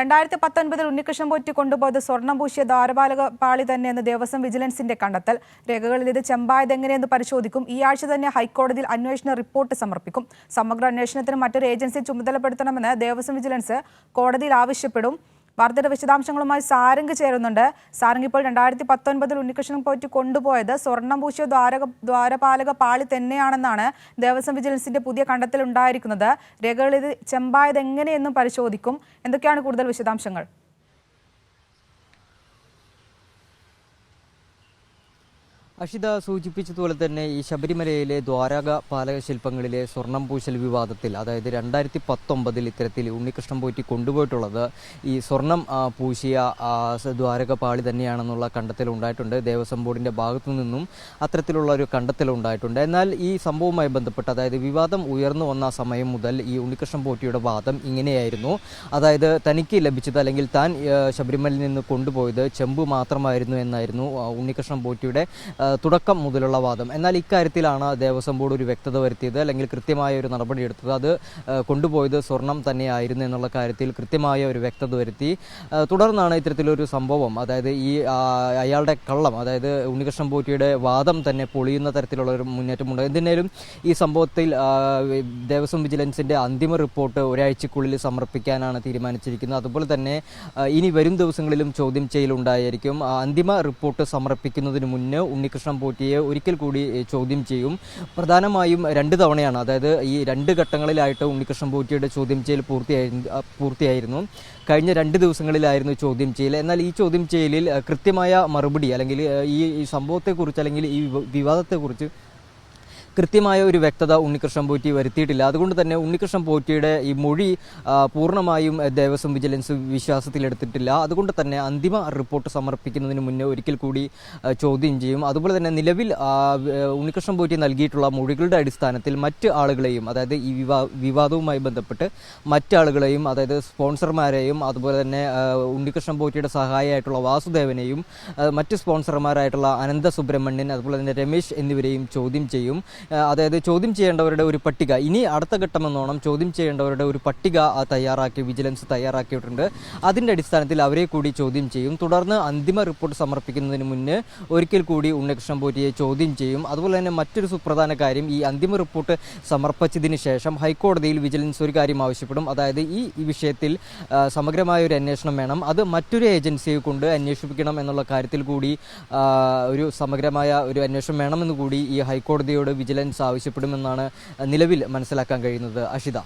2019 ഉണ്ണികൃഷ്ണൻ പോറ്റി കൊണ്ടുപോയത് സ്വർണം പൂശിയ ദ്വാരപാലക പാളി തന്നെയെന്ന് ദേവസ്വം വിജിലൻസിന്റെ കണ്ടെത്തൽ. രേഖകളിൽ ഇത് ചെമ്പായതെങ്ങനെയെന്ന് പരിശോധിക്കും. ഈ ആഴ്ച തന്നെ ഹൈക്കോടതിയിൽ അന്വേഷണ റിപ്പോർട്ട് സമർപ്പിക്കും. സമഗ്ര അന്വേഷണത്തിന് മറ്റൊരു ഏജൻസി ചുമതലപ്പെടുത്തണമെന്ന് ദേവസ്വം വിജിലൻസ് കോടതിയിൽ ആവശ്യപ്പെടും. വാർത്തയുടെ വിശദാംശങ്ങളുമായി സാരംഗ് ചേരുന്നുണ്ട്. സാരംഗ്, ഇപ്പോൾ 2019 ഉണ്ണികൃഷ്ണൻ പോറ്റി കൊണ്ടുപോയത് സ്വർണം പൂശിയ ദ്വാരപാലക പാളി തന്നെയാണെന്നാണ് ദേവസ്വം വിജിലൻസിന്റെ പുതിയ കണ്ടെത്തൽ ഉണ്ടായിരിക്കുന്നത്. രേഖകളിൽ ഇത് ചെമ്പായത് എങ്ങനെയെന്നും പരിശോധിക്കും. എന്തൊക്കെയാണ് കൂടുതൽ വിശദാംശങ്ങൾ? അഷിത സൂചിപ്പിച്ചതുപോലെ തന്നെ ഈ ശബരിമലയിലെ ദ്വാരപാലക ശില്പങ്ങളിലെ സ്വർണം പൂശൽ വിവാദത്തിൽ, അതായത് 2019 ഇത്തരത്തിൽ ഉണ്ണികൃഷ്ണൻ പോറ്റി കൊണ്ടുപോയിട്ടുള്ളത് ഈ സ്വർണം പൂശിയ ദ്വാരപാളി തന്നെയാണെന്നുള്ള കണ്ടെത്തലുണ്ടായിട്ടുണ്ട്. ദേവസ്വം ബോർഡിൻ്റെ ഭാഗത്തു നിന്നും അത്തരത്തിലുള്ള ഒരു കണ്ടെത്തലുണ്ടായിട്ടുണ്ട്. എന്നാൽ ഈ സംഭവവുമായി ബന്ധപ്പെട്ട്, അതായത് വിവാദം ഉയർന്നു വന്ന സമയം മുതൽ ഈ ഉണ്ണികൃഷ്ണൻ പോറ്റിയുടെ വാദം ഇങ്ങനെയായിരുന്നു. അതായത് തനിക്ക് ലഭിച്ചത്, അല്ലെങ്കിൽ താൻ ശബരിമലയിൽ നിന്ന് കൊണ്ടുപോയത് ചെമ്പ് മാത്രമായിരുന്നു എന്നായിരുന്നു ഉണ്ണികൃഷ്ണൻ പോറ്റിയുടെ തുടക്കം മുതലുള്ള വാദം. എന്നാൽ ഇക്കാര്യത്തിലാണ് ദേവസ്വം ബോർഡ് ഒരു വ്യക്തത വരുത്തിയത്, അല്ലെങ്കിൽ കൃത്യമായ ഒരു നടപടി എടുത്തത്. അത് കൊണ്ടുപോയത് സ്വർണം തന്നെയായിരുന്നു എന്നുള്ള കാര്യത്തിൽ കൃത്യമായ ഒരു വ്യക്തത വരുത്തി. തുടർന്നാണ് ഇത്തരത്തിലൊരു സംഭവം, അതായത് ഈ അയാളുടെ കള്ളം, അതായത് ഉണ്ണികൃഷ്ണൻ പോറ്റിയുടെ വാദം തന്നെ പൊളിയുന്ന തരത്തിലുള്ള ഒരു മുന്നേറ്റമുണ്ട്. എന്തിനേലും ഈ സംഭവത്തിൽ ദേവസ്വം വിജിലൻസിന്റെ അന്തിമ റിപ്പോർട്ട് ഒരാഴ്ചക്കുള്ളിൽ സമർപ്പിക്കാനാണ് തീരുമാനിച്ചിരിക്കുന്നത്. അതുപോലെ തന്നെ ഇനി വരും ദിവസങ്ങളിലും ചോദ്യം ചെയ്യലുണ്ടായിരിക്കും. അന്തിമ റിപ്പോർട്ട് സമർപ്പിക്കുന്നതിന് മുന്നേ ഉണ്ണികൃഷ്ണൻ പോറ്റിയെ ഒരിക്കൽ കൂടി ചോദ്യം ചെയ്യും. പ്രധാനമായും 2 തവണയാണ്, അതായത് ഈ 2 ഘട്ടങ്ങളിലായിട്ട് ഉണ്ണികൃഷ്ണൻ പോറ്റിയുടെ ചോദ്യം ചെയ്യൽ പൂർത്തിയായിരുന്നു. കഴിഞ്ഞ 2 ദിവസങ്ങളിലായിരുന്നു ചോദ്യം ചെയ്യൽ. എന്നാൽ ഈ ചോദ്യം ചെയ്യലിൽ കൃത്യമായ മറുപടി, അല്ലെങ്കിൽ ഈ സംഭവത്തെക്കുറിച്ച്, അല്ലെങ്കിൽ ഈ വിവാദത്തെക്കുറിച്ച് കൃത്യമായ ഒരു വ്യക്തത ഉണ്ണികൃഷ്ണൻ പോറ്റി വരുത്തിയിട്ടില്ല. അതുകൊണ്ട് തന്നെ ഉണ്ണികൃഷ്ണൻ പോറ്റിയുടെ ഈ മൊഴി പൂർണ്ണമായും ദേവസ്വം വിജിലൻസ് വിശ്വാസത്തിലെടുത്തിട്ടില്ല. അതുകൊണ്ട് തന്നെ അന്തിമ റിപ്പോർട്ട് സമർപ്പിക്കുന്നതിന് മുന്നേ ഒരിക്കൽ കൂടി ചോദ്യം ചെയ്യും. അതുപോലെ തന്നെ നിലവിൽ ഉണ്ണികൃഷ്ണൻ പോറ്റി നൽകിയിട്ടുള്ള മൊഴികളുടെ അടിസ്ഥാനത്തിൽ മറ്റ് ആളുകളെയും, അതായത് ഈ വിവാദവുമായി ബന്ധപ്പെട്ട് മറ്റാളുകളെയും, അതായത് സ്പോൺസർമാരെയും, അതുപോലെ തന്നെ ഉണ്ണികൃഷ്ണൻ പോറ്റിയുടെ സഹായിയായിട്ടുള്ള വാസുദേവനെയും, മറ്റ് സ്പോൺസർമാരായിട്ടുള്ള അനന്ത സുബ്രഹ്മണ്യൻ, അതുപോലെ തന്നെ രമേശ് എന്നിവരെയും ചോദ്യം ചെയ്യും. അതായത് ചോദ്യം ചെയ്യേണ്ടവരുടെ ഒരു പട്ടിക, ഇനി അടുത്ത ഘട്ടമെന്നോണം ചോദ്യം ചെയ്യേണ്ടവരുടെ ഒരു പട്ടിക വിജിലൻസ് തയ്യാറാക്കിയിട്ടുണ്ട്. അതിൻ്റെ അടിസ്ഥാനത്തിൽ അവരെ കൂടി ചോദ്യം ചെയ്യും. തുടർന്ന് അന്തിമ റിപ്പോർട്ട് സമർപ്പിക്കുന്നതിന് മുന്നേ ഒരിക്കൽ കൂടി ഉണ്ണികൃഷ്ണൻ പോറ്റിയെ ചോദ്യം ചെയ്യും. അതുപോലെ തന്നെ മറ്റൊരു സുപ്രധാന കാര്യം, ഈ അന്തിമ റിപ്പോർട്ട് സമർപ്പിച്ചതിന് ശേഷം ഹൈക്കോടതിയിൽ വിജിലൻസ് ഒരു കാര്യം ആവശ്യപ്പെടും. അതായത് ഈ വിഷയത്തിൽ സമഗ്രമായ ഒരു അന്വേഷണം വേണം, അത് മറ്റൊരു ഏജൻസിയെ കൊണ്ട് അന്വേഷിപ്പിക്കണം എന്നുള്ള കാര്യത്തിൽ കൂടി ഒരു സമഗ്രമായ ഒരു അന്വേഷണം വേണമെന്ന് കൂടി ഈ ഹൈക്കോടതിയോട് വിജിലൻസ് ആവശ്യപ്പെടുമെന്നാണ് നിലവിൽ മനസ്സിലാക്കാൻ കഴിയുന്നത്. അഷിത.